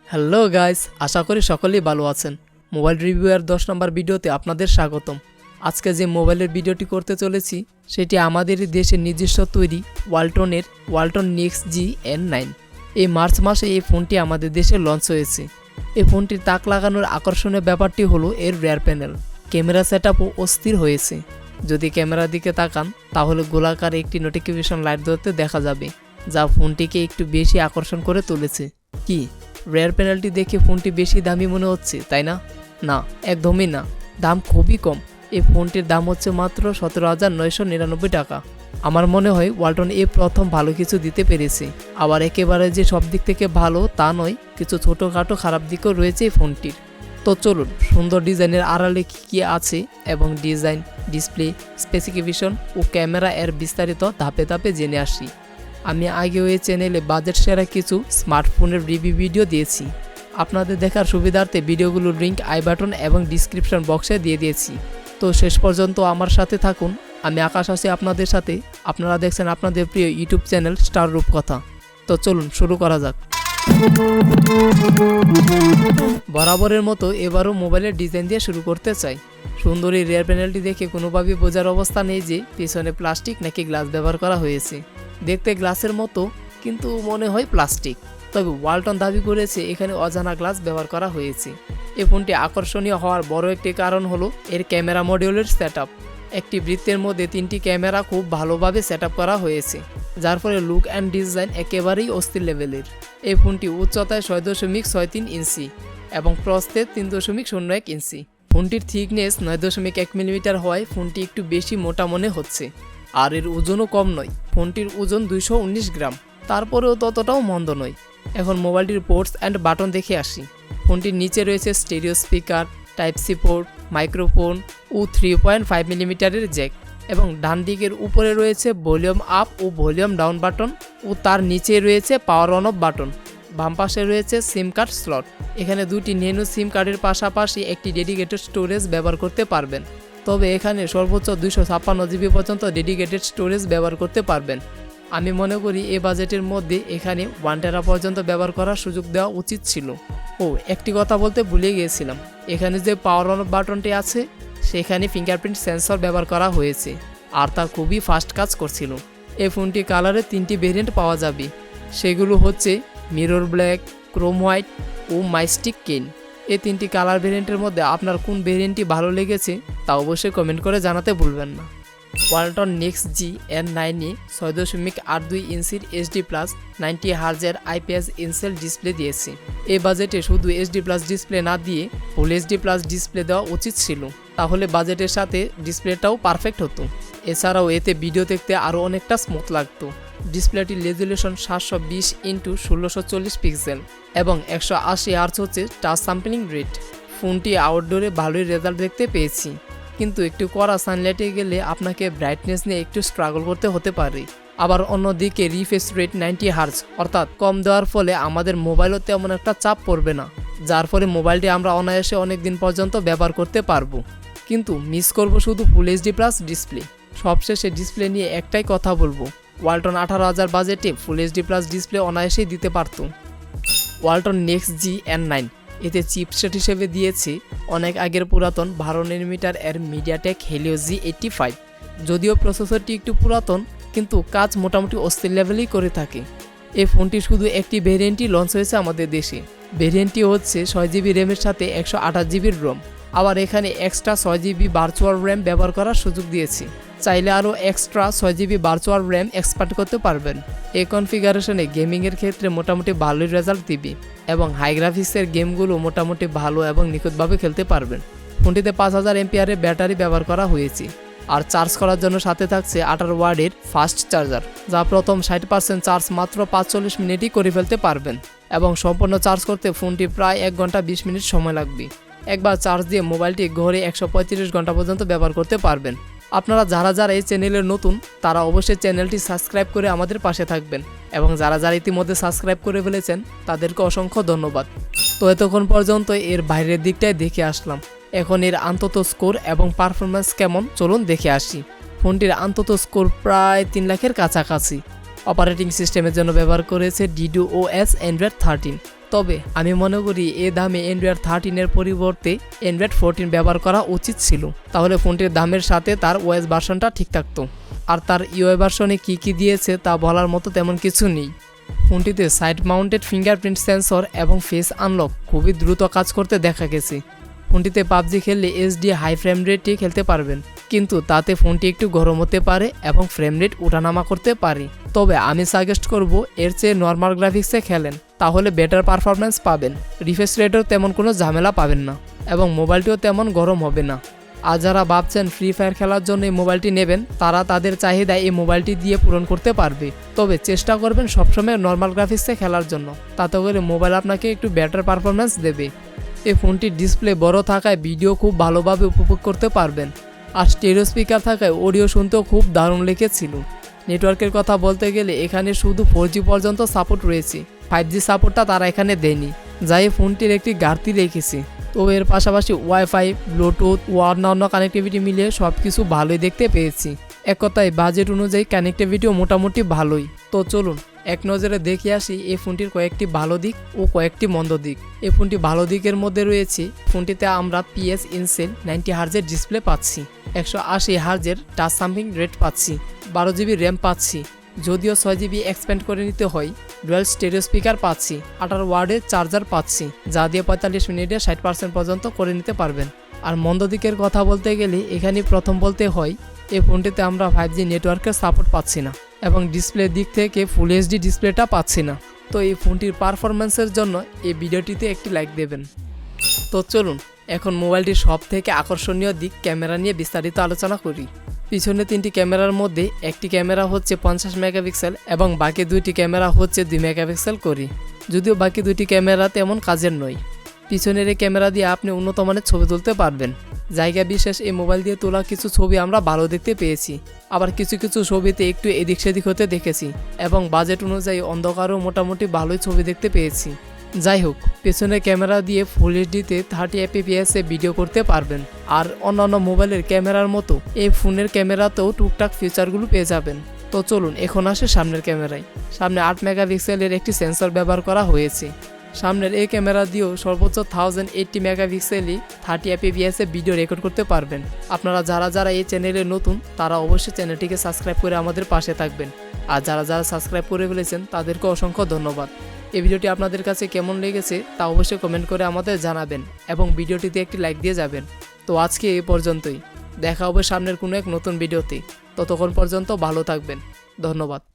Hello guys, আশা করি সকলেই ভালো আছেন। মোবাইল রিভিউয়ের 10 নম্বর ভিডিওতে আপনাদের স্বাগতম। আজকে যে মোবাইলের ভিডিওটি করতে চলেছি সেটি আমাদের দেশের নিজস্ব তৈরি ওয়ালটন NexG N9। এই মার্চ মাসে এই ফোনটি আমাদের দেশে লঞ্চ হয়েছে। এই ফোনটির তাক লাগানোর আকর্ষণীয় ব্যাপারটি হলো এর রিয়ার প্যানেল। ক্যামেরা সেটআপও অস্থির হয়েছে। যদি ক্যামেরার দিকে তাকান তাহলে গোলাকার একটি নোটিফিকেশন লাইট ধরতে দেখা যাবে, যা ফোনটিকে একটু বেশি আকর্ষণ করে তুলেছে। কি রিয়ার প্যানেলটি দেখে ফোনটি বেশি দামি মনে হচ্ছে, তাই না? না, একদমই না। দাম খুবই কম। এই ফোনটির দাম হচ্ছে মাত্র 17,999 টাকা। আমার মনে হয় ওয়ালটন প্রথম ভালো কিছু দিতে পেরেছে। আবার একেবারে যে সব দিক থেকে ভালো তা নয়, কিছু ছোটোখাটো খারাপ দিকও রয়েছে এই ফোনটির। তো চলুন সুন্দর ডিজাইনের আড়ালে কী আছে এবং ডিজাইন, ডিসপ্লে, স্পেসিফিকেশন ও ক্যামেরা এর বিস্তারিত ধাপে ধাপে জেনে আসি। আমি আগেও এই চ্যানেলে বাজেট সেরা কিছু স্মার্টফোনের রিভিউ ভিডিও দিয়েছি। আপনাদের দেখার সুবিধার্থে ভিডিওগুলোর লিঙ্ক আই বাটন এবং ডিসক্রিপশন বক্সে দিয়ে দিয়েছি। তো শেষ পর্যন্ত আমার সাথে থাকুন। আমি আকাশ আছি আপনাদের সাথে। আপনারা দেখছেন আপনাদের প্রিয় ইউটিউব চ্যানেল স্টার রূপকথা। তো চলুন শুরু করা যাক। বরাবরের মতো এবারও মোবাইলের ডিজাইন দিয়ে শুরু করতে চাই। সুন্দর এই রিয়ার প্যানেলটি দেখে কোনোভাবেই বোঝার অবস্থা নেই যে পিছনে প্লাস্টিক নাকি গ্লাস ব্যবহার করা হয়েছে। দেখতে গ্লাসের মতো, কিন্তু মনে হয় প্লাস্টিক। তবে ওয়ালটন দাবি করেছে এখানে অজানা গ্লাস ব্যবহার করা হয়েছে। এই ফোনটি আকর্ষণীয় হওয়ার বড় একটি কারণ হলো এর ক্যামেরা মডিউলের সেটআপ। একটি বৃত্তের মধ্যে 3টি ক্যামেরা খুব ভালোভাবে সেটআপ করা হয়েছে, যার ফলে লুক অ্যান্ড ডিজাইন একেবারেই অস্থির লেভেলের। এই ফোনটি উচ্চতায় 6.63 ইঞ্চি এবং প্রস্থে 3.01 ইঞ্চি। ফোনটির থিকনেস 9.1 মিলিমিটার হওয়ায় ফোনটি একটু বেশি মোটা মনে হচ্ছে। আর এর ওজনও কম নয়। ফোনটির ওজন 219 গ্রাম। তারপরেও ততটাও মন্দ নয়। এখন মোবাইলটির পোর্টস অ্যান্ড বাটন দেখে আসি। ফোনটির নিচে রয়েছে stereo speaker, type C port, microphone ও 3.5 মিলিমিটারের জ্যাক, এবং ডান দিকের উপরে রয়েছে ভলিউম আপ ও ভলিউম ডাউন বাটন ও তার নিচে রয়েছে পাওয়ার অন অফ বাটন। বাম পাশে রয়েছে সিম কার্ড স্লট। এখানে দুটি ন্যানো সিম কার্ডের পাশাপাশি একটি ডেডিকেটেড স্টোরেজ ব্যবহার করতে পারবেন। তবে এখানে সর্বোচ্চ 256 জিবি পর্যন্ত ডেডিকেটেড স্টোরেজ ব্যবহার করতে পারবেন। আমি মনে করি এই বাজেটের মধ্যে এখানে 1 টেরা পর্যন্ত ব্যবহার করার সুযোগ দেওয়া উচিত ছিল। ও একটি কথা বলতে ভুলে গিয়েছিলাম, এখানে যে পাওয়ার অন অফ বাটনটি আছে সেখানে ফিঙ্গারপ্রিন্ট সেন্সর ব্যবহার করা হয়েছে, আর তা খুবই ফাস্ট কাজ করছিল। এই ফোনটি কালারে 3টি ভেরিয়েন্ট পাওয়া যাবে। সেগুলো হচ্ছে মিরর ব্ল্যাক, ক্রোম হোয়াইট ও মাইস্টিক কেন। এই 3টি কালার ভেরিয়েন্টের মধ্যে আপনার কোন ভেরিয়েন্টটি ভালো লেগেছে তা অবশ্যই কমেন্ট করে জানাতে ভুলবেন না। ওয়ালটন NexG N9 6.82 ইঞ্চির HD+ 90 হার্জের IPS ইনসেল ডিসপ্লে দিয়েছে। এই বাজেটে শুধু HD+ ডিসপ্লে না দিয়ে ফুল HD+ ডিসপ্লে দেওয়া উচিত ছিল, তাহলে বাজেটের সাথে ডিসপ্লেটাও পারফেক্ট হতো। এছাড়াও এতে ভিডিও দেখতে আরও অনেকটা স্মুথ লাগতো। ডিসপ্লেটির রেজুলেশন 720x1640 পিক্সেল এবং 180 হার্জ হচ্ছে টাচ স্যাম্পলিং রেট। ফোনটি আউটডোরে ভালোই রেজাল্ট দেখতে পেয়েছি, কিন্তু একটু কড়া সানলাইটে গেলে আপনাকে ব্রাইটনেস নিয়ে একটু স্ট্রাগল করতে হতে পারে। আবার অন্যদিকে রিফ্রেশ রেট 90 হার্জ অর্থাৎ কম দেওয়ার ফলে আমাদের মোবাইলও তেমন একটা চাপ পড়বে না, যার ফলে মোবাইলটি আমরা অনায়াসে অনেক দিন পর্যন্ত ব্যবহার করতে পারবো। কিন্তু মিস করব শুধু ফুল HD+ ডিসপ্লে। সবশেষে ডিসপ্লে নিয়ে একটাই কথা বলবো, ওয়ালটন 18,000 বাজেটে ফুল HD+ ডিসপ্লে অনায়াসেই দিতে পারত। ওয়ালটন NexG N9 এতে চিপসেট হিসেবে দিয়েছে অনেক আগের পুরাতন 12 nm এর মিডিয়াটেক হেলিও G85। যদিও প্রসেসরটি একটু পুরাতন, কিন্তু কাজ মোটামুটি অস্থির লেভেলেই করে থাকে। এই ফোনটি শুধু একটি ভেরিয়েন্টই লঞ্চ হয়েছে আমাদের দেশে। ভেরিয়েন্টটি হচ্ছে 6 জিবি র্যামের সাথে 128 জিবির রোম। আবার এখানে এক্সট্রা 6 জিবি ভার্চুয়াল র্যাম ব্যবহার করার সুযোগ দিয়েছে। চাইলে আরও extra 6 GB virtual RAM expert করতে পারবেন। এই কনফিগারেশনে গেমিংয়ের ক্ষেত্রে মোটামুটি ভালোই রেজাল্ট দিবে এবং হাই গ্রাফিক্সের গেমগুলো মোটামুটি ভালো এবং নিখুঁতভাবে খেলতে পারবেন। ফোনটিতে 5000 এমপিআরের ব্যাটারি ব্যবহার করা হয়েছে, আর চার্জ করার জন্য সাথে থাকছে 18 ওয়াটের ফাস্ট চার্জার, যা প্রথম 60% চার্জ মাত্র 45 মিনিটই করে ফেলতে পারবেন এবং সম্পূর্ণ চার্জ করতে ফোনটি প্রায় 1 ঘন্টা 20 মিনিট সময় লাগবে। একবার চার্জ দিয়ে মোবাইলটি ঘরে 135 ঘন্টা পর্যন্ত ব্যবহার করতে পারবেন। আপনারা যারা এই চ্যানেলের নতুন তারা অবশ্যই চ্যানেলটি সাবস্ক্রাইব করে আমাদের পাশে থাকবেন, এবং যারা ইতিমধ্যে সাবস্ক্রাইব করে ফেলেছেন তাদেরকে অসংখ্য ধন্যবাদ। তো এতক্ষণ পর্যন্ত এর বাইরের দিকটাই দেখে আসলাম। এখন এর আন্তত স্কোর এবং পারফরম্যান্স কেমন চলুন দেখে আসি। ফোনটির আন্তত স্কোর প্রায় 3 লাখের কাছাকাছি। অপারেটিং সিস্টেমের জন্য ব্যবহার করেছে DDoS Android 13। তবে আমি মনে করি এ দামে অ্যান্ড্রয়েড 13-এর পরিবর্তে অ্যান্ড্রয়েড 14 ব্যবহার করা উচিত ছিল, তাহলে ফোনটির দামের সাথে তার ওএস ভার্সনটা ঠিক থাকতো। আর তার ইউআই ভার্সনে কী দিয়েছে তা বলার মতো তেমন কিছু নেই। ফোনটিতে সাইড মাউন্টেড ফিঙ্গারপ্রিন্ট সেন্সর এবং ফেস আনলক খুবই দ্রুত কাজ করতে দেখা গেছে। ফোনটিতে পাবজি খেললে এইচডি হাই ফ্রেম রেটে খেলতে পারবেন, কিন্তু তাতে ফোনটি একটু গরম হতে পারে এবং ফ্রেম রেট ওঠানামা করতে পারে। তবে আমি সাজেস্ট করব এর চেয়ে নর্মাল গ্রাফিক্সে খেলেন, তাহলে বেটার পারফরম্যান্স পাবেন। রিফ্রেশ রেটেও তেমন কোনো ঝামেলা পাবেন না এবং মোবাইলটিও তেমন গরম হবে না। আর যারা ভাবছেন ফ্রি ফায়ার খেলার জন্য এই মোবাইলটি নেবেন, তারা তাদের চাহিদা এই মোবাইলটি দিয়ে পূরণ করতে পারবে। তবে চেষ্টা করবেন সবসময় নর্মাল গ্রাফিক্সে খেলার জন্য, তাতে করে মোবাইল আপনাকে একটু বেটার পারফরম্যান্স দেবে। এই ফোনটির ডিসপ্লে বড় থাকায় ভিডিও খুব ভালোভাবে উপভোগ করতে পারবেন, আর স্টেরিও স্পিকার থাকায় অডিও শুনতেও খুব দারুণ লেগেছিল। নেটওয়ার্কের কথা বলতে গেলে এখানে শুধু 4G পর্যন্ত সাপোর্ট রয়েছে, 5G সাপোর্টটা তারা এখানে দেয়নি, যা এই ফোনটির একটি ঘাটতি রেখেছে। তো এর পাশাপাশি ওয়াইফাই, ব্লুটুথ ও অন্যান্য কানেক্টিভিটি মিলিয়ে সব কিছু ভালোই দেখতে পেয়েছি। এক কথায় বাজেট অনুযায়ী কানেক্টিভিটিও মোটামুটি ভালোই। তো চলুন এক নজরে দেখে আসি এই ফোনটির কয়েকটি ভালো দিক ও কয়েকটি মন্দ দিক। এই ফোনটি ভালো দিকের মধ্যে রয়েছে, ফোনটিতে আমরা PS ইনসেল 90 হার্জের ডিসপ্লে পাচ্ছি, 180 হার্জের টাচ সাম্পিং রেট পাচ্ছি, 12GB র্যাম পাচ্ছি, যদিও 6GB এক্সপ্যান্ড করে নিতে হয়। ডুয়াল স্টেরিও স্পিকার পাচ্ছি, 18 ওয়াটের চার্জার পাচ্ছি, যা দিয়ে 45 মিনিটে 60% পর্যন্ত করে নিতে পারবেন। আর মন্দ দিকের কথা বলতে গেলে এখানে প্রথম বলতে হয় এই ফোনটিতে আমরা 5G নেটওয়ার্কের সাপোর্ট পাচ্ছি না এবং ডিসপ্লের দিক থেকে ফুল এইচডি ডিসপ্লেটা পাচ্ছি না। তো এই ফোনটির পারফরম্যান্সের জন্য এই ভিডিওটিতে একটি লাইক দেবেন। তো চলুন এখন মোবাইলটির সব থেকে আকর্ষণীয় দিক ক্যামেরা নিয়ে বিস্তারিত আলোচনা করি। পিছনে 3টি ক্যামেরার মধ্যে একটি ক্যামেরা হচ্ছে 50 মেগাপিক্সেল এবং বাকি 2টি ক্যামেরা হচ্ছে 2 মেগাপিক্সেল করে, যদিও বাকি 2টি ক্যামেরা তেমন কাজের নয়। পিছনের এই ক্যামেরা দিয়ে আপনি উন্নত মানের ছবি তুলতে পারবেন। জায়গা বিশেষ এই মোবাইল দিয়ে তোলা কিছু ছবি আমরা ভালো দেখতে পেয়েছি, আবার কিছু কিছু ছবিতে একটু এদিক সেদিক হতে দেখেছি এবং বাজেট অনুযায়ী অন্ধকারও মোটামুটি ভালোই ছবি দেখতে পেয়েছি। যাই হোক, পেছনের ক্যামেরা দিয়ে ফুল এইচডিতে 30 fps ভিডিও করতে পারবেন। আর অন্যান্য মোবাইলের ক্যামেরার মতো এই ফোনের ক্যামেরাতেও টুকটাক ফিচারগুলো পেয়ে যাবেন। তো চলুন এখন আসে সামনের ক্যামেরায়। সামনে 8 মেগাপিক্সেলের একটি সেন্সর ব্যবহার করা হয়েছে। সামনের এই ক্যামেরা দিয়েও সর্বোচ্চ 1080 মেগাপিক্সেলই 30 fps ভিডিও রেকর্ড করতে পারবেন। আপনারা যারা এই চ্যানেলে নতুন, তারা অবশ্যই চ্যানেলটিকে সাবস্ক্রাইব করে আমাদের পাশে থাকবেন। আর যারা সাবস্ক্রাইব করে ফেলেছেন তাদেরকে অসংখ্য ধন্যবাদ। এই ভিডিওটি আপনাদের কাছে কেমন লেগেছে তা অবশ্যই কমেন্ট করে আমাদের জানাবেন এবং ভিডিওটিতে একটি লাইক দিয়ে যাবেন। তো আজকে এই পর্যন্তই, দেখা হবে সামনের কোনো এক নতুন ভিডিওতে। ততক্ষণ পর্যন্ত ভালো থাকবেন। ধন্যবাদ।